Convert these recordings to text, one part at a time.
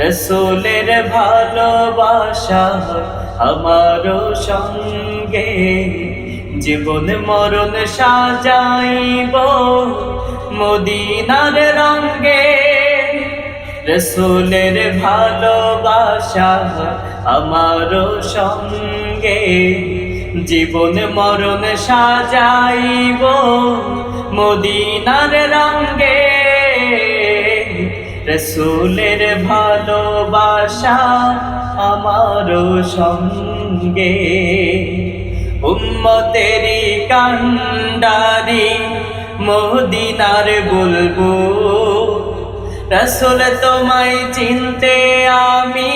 রসূলের ভালোবাসা আমারও সঙ্গে, জীবন মরণ সাজাইব মদিনার রঙ্গে। রসূলের ভালোবাসা আমারও সঙ্গে, জীবন মরণ সাজাইব মদিনার রঙ্গে। রসূলের ভালোবাসা আমারও সঙ্গে, উম্মতেরি কান্ডারি মদিনার বুলবুল। রসূল তোমায় চিনতে আমি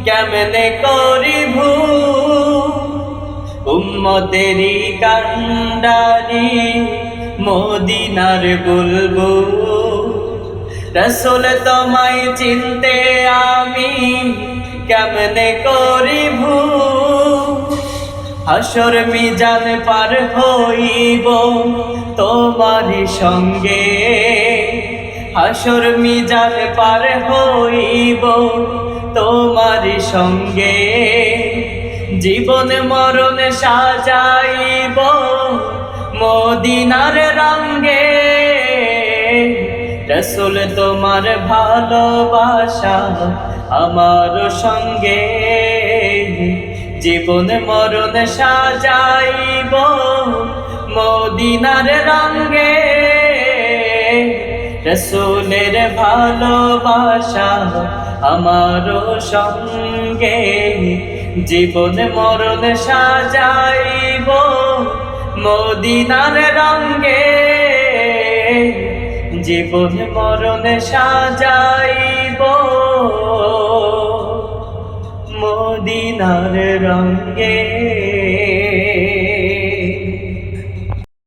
কেমনে করি ভুল। উম্মতেরি কান্ডারি মদিনার বুলবুল। রসূল তোমায় চিনতে আমি কেমনে করি ভুল। হাসর মিজান পার হইব তোমারি সঙ্গে, হাসর মিজান পার হইব তোমারি সঙ্গে। জীবন মরণ সাজাইব মদিনার রঙ্গে। রসূল তোমার ভালোবাসা আমার সঙ্গে, জীবন মরণ সাজাইব মদিনার রঙ্গে। রসূলের ভালোবাসা আমার সঙ্গে, জীবন মরণ সাজাইব মদিনার রঙ্গে। জীবন মরণ সাজাইব মদিনার রঙ্গে।